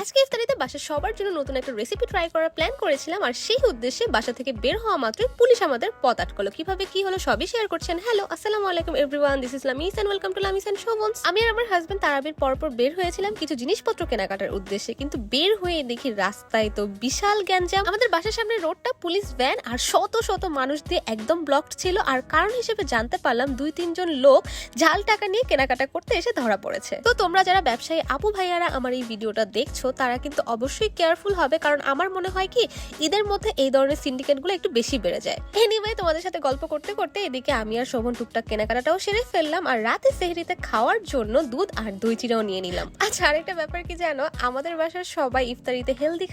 আজকে ইফতারিতে বাসার সবার জন্য নতুন একটা রেসিপি ট্রাই করার প্ল্যান করেছিলাম, আর সেই উদ্দেশ্যে বাসা থেকে বের হওয়া মাত্রই পুলিশ আমাদের পথ আটকালো। কিভাবে কি হলো সবই শেয়ার করছেন। হ্যালো, আসসালামু আলাইকুম everyone, this is Lamis and welcome to Lamis and Shovon's. আমি আর আমার হাজবেন্ড তারাবির পরপর বের হয়েছিলাম কিছু জিনিসপত্র কেনাকাটার উদ্দেশ্যে, কিন্তু বের হয়ে দেখি রাস্তায় তো বিশাল গ্যাঞ্জাম। আমাদের বাসার সামনে রোডটা পুলিশ ভ্যান আর শত শত মানুষ দিয়ে একদম ব্লকড ছিল, আর কারণ হিসেবে জানতে পারলাম 2-3 জন লোক ঝাল টাকা নিয়ে কেনাকাটা করতে এসে ধরা পড়েছে। তো তোমরা যারা ব্যবসায়ী আপু ভাইয়ারা আমার এই ভিডিওটা দেখছো, তারা কিন্তু অবশ্যই কেয়ারফুল হবে, কারণ আমার মনে হয় কি ঈদের মধ্যে এই ধরনের সিন্ডিকেট গুলো একটু বেশি বেড়ে যায়। এনিওয়ে, তোমাদের সাথে গল্প করতে করতে এদিকে আমি আর শোভন টুকটাক কেনাকাটাও সেরে ফেললাম, আর রাতে সেহরিতে খাওয়ার জন্য দুধ আর দই চিড়াও নিয়ে নিলাম। আচ্ছা, আরেকটা ব্যাপার কি জানো, আমাদের বাসার সবাই ইফতারিতে হেলদি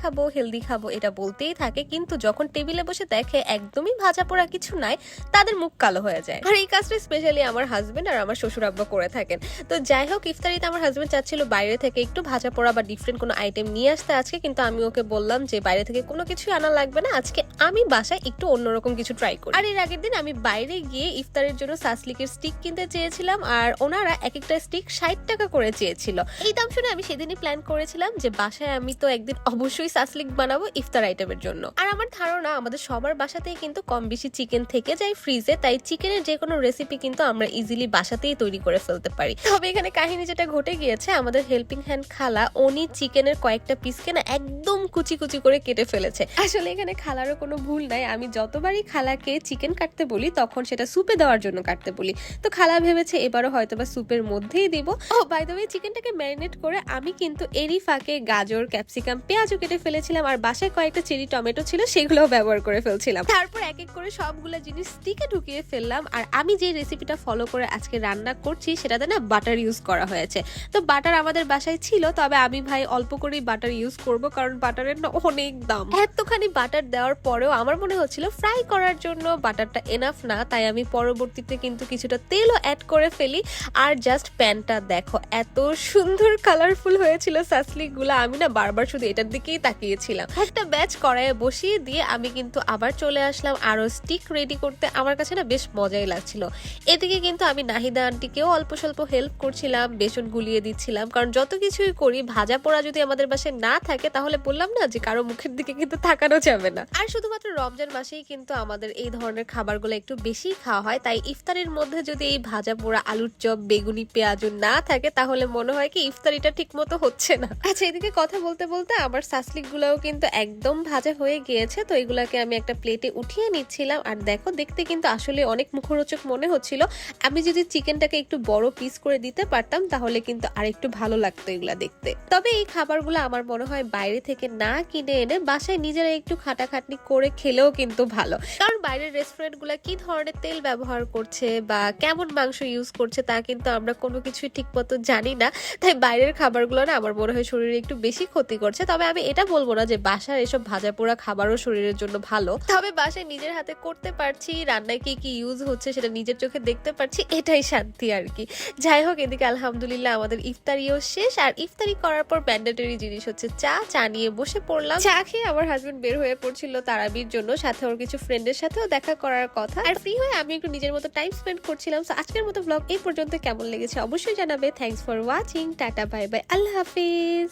খাবো এটা বলতেই থাকে, কিন্তু যখন টেবিলে বসে দেখে একদমই ভাজা পোড়া কিছু নাই, তাদের মুখ কালো হয়ে যায়। আর এই কাজটা স্পেশালি আমার হাজবেন্ড আর আমার শ্বশুর আব্বা করে থাকেন। তো যাই হোক, ইফতারিতে আমার হাজবেন্ড চাচ্ছিল বাইরে থেকে একটু ভাজা পোড়া বা ডিফারেন্ট কোনো আইটেম নিয়ে আসতে আজকে, কিন্তু আমি ওকে বললাম যে বাইরে থেকে কোনো কিছু আনা লাগবে না, আজকে আমি বাসায় একটু অন্যরকম কিছু ট্রাই করি। আর এর আগের দিন আমি বাইরে গিয়ে ইফতারের জন্য সাসলিকের স্টিক কিনতে চেয়েছিলাম, আর ওনারা এক একটা স্টিক 60 টাকা করে চেয়েছিল। এই দাম শুনে আমি সেদিনই প্ল্যান করেছিলাম যে বাসায় আমি তো একদিন অবশ্যই সাসলিক বানাবো ইফতার আইটেমের জন্য। আর আমার ধারণা আমাদের সবার বাসাতেই কিন্তু কম বেশি চিকেন থেকে যায় ফ্রিজে, তাই চিকেনের যে কোনো রেসিপি কিন্তু আমরা ইজিলি বাসাতেই তৈরি করে ফেলতে পারি। তবে এখানে কাহিনী যেটা ঘটে গিয়েছে, আমাদের হেল্পিং হ্যান্ড খালা উনি চিকেনের কয়েকটা পিসকে না একদম কুচি কুচি করে কেটে ফেলেছে। আসলে এখানে খালারও কোনো ভুল নাই, আমি যতবারই খালাকে চিকেন কাটতে বলি তখন সেটা সুপে দেওয়ার জন্য কাটতে বলি, তো খালা ভেবেছে এবারও হয়তো বা সুপের মধ্যেই দিব। ও বাই দ্য ওয়ে, চিকেনটাকে ম্যারিনেট করে আমি কিন্তু এরই ফাঁকে গাজর, ক্যাপসিকাম, পেঁয়াজও কেটে ফেলেছিলাম, আর বাসায় কয়েকটা চেরি টমেটো ছিল সেগুলোও ব্যবহার করে ফেলছিলাম। তারপর এক এক করে সবগুলো জিনিস স্টিকে ঢুকিয়ে ফেললাম। আর আমি যে রেসিপিটা ফলো করে আজকে রান্না করছি সেটাতে না বাটার ইউজ করা হয়েছে। তো বাটার আমাদের বাসায় ছিল, তবে আমি ভাই অল্প করেই বাটার ইউজ করব, কারণ বাটারের না অনেক দাম। এতখানি বাটার দেওয়ার পরেও আমার মনে হচ্ছিল ফ্রাই করার জন্য বাটারটা এনাফ না, তাই আমি পরবর্তীতে কিন্তু কিছুটা তেলও অ্যাড করে ফেলি। আর জাস্ট প্যানটা দেখো, এত সুন্দর কালারফুল হয়েছিল সাসলিক গুলা, আমি না বারবার শুধু এটার দিকেই তাকিয়েছিলাম। একটা ব্যাচ কড়াইয়ে বসিয়ে দিয়ে আমি কিন্তু আবার চলে আসলাম আরো স্টিক রেডি করতে। আমার কাছে না বেশ মজাই লাগছিল। এদিকে কিন্তু আমি নাহিদা আন্টিকেও অল্প স্বল্প হেল্প করছিলাম, বেসন গুলিয়ে দিচ্ছিলাম, কারণ যত কিছুই করি ভাজা পোড়া যদি আমাদের বাসায় না থাকে তাহলে বললাম না যে কারো মুখের দিকে কিন্তু তাকানো যাবে না। আর শুধুমাত্র রমজান মাসেই কিন্তু আমাদের এই ধরনের খাবারগুলো একটু বেশি খাওয়া হয়, তাই ইফতারির মধ্যে যদি এই ভাজা পোড়া আলুর চপ, বেগুনি, পেঁয়াজ না থাকে তাহলে মনে হয় কি ইফতারিটা ঠিক মতো হচ্ছে না। আচ্ছা, এদিকে কথা বলতে বলতে আমার সাসলিক গুলাও কিন্তু একদম ভাজা হয়ে গিয়েছে, তো এগুলাকে আমি একটা প্লেটে উঠিয়ে নিচ্ছিলাম। আর দেখো, দেখতে কিন্তু আসলে অনেক মুখরোচক মনে হচ্ছিল। আমি যদি চিকেনটাকে একটু বড় পিস করে দিতে পারতাম তাহলে কিন্তু আরেকটু ভালো লাগতো এগুলা দেখতে। তবে এই খাবারগুলো আমার মনে হয় বাইরে থেকে না কিনে এনে বাসায় নিজেরা একটু খাটাখাটনি করে খেলেও কিন্তু ভালো, কারণ বাইরের রেস্টুরেন্ট গুলা কি ধরনের তেল ব্যবহার করছে বা কেমন মাংস ইউজ করছে তা কিন্তু আমরা কোনো কিছুই ঠিক মতো জানি না, তাই বাইরের খাবারগুলো না আমার মনে হয় শরীরে একটু বেশি ক্ষতি করছে। তবে আমি এটা বলবো না যে বাসার এসব ভাজা পোড়া খাবারও শরীরের জন্য ভালো, তবে বাসায় নিজের হাতে করতে পারছি, রান্নায় কি কি ইউজ হচ্ছে সেটা নিজের চোখে দেখতে পারছি, এটাই শান্তি আর কি। যাই হোক, এদিকে আলহামদুলিল্লাহ আমাদের ইফতারিও শেষ, আর ইফতারি করার পর ম্যান্ডেটরি জিনিস হচ্ছে চা নিয়ে বসে পড়লাম। চা খেয়ে আমার হাজবেন্ড বের হয়ে পড়ছিল তারাবির জন্য, সাথে ওর কিছু ফ্রেন্ডের সাথেও দেখা করার কথা, আর ফ্রি হয়ে আমি একটু নিজের মতো টাইম স্পেন্ড করছিলাম। সো আজকের মতো ব্লগ এই পর্যন্ত, কেমন লেগেছে অবশ্যই জানাবে। Thanks for watching, tata, bye bye, Allah Hafiz.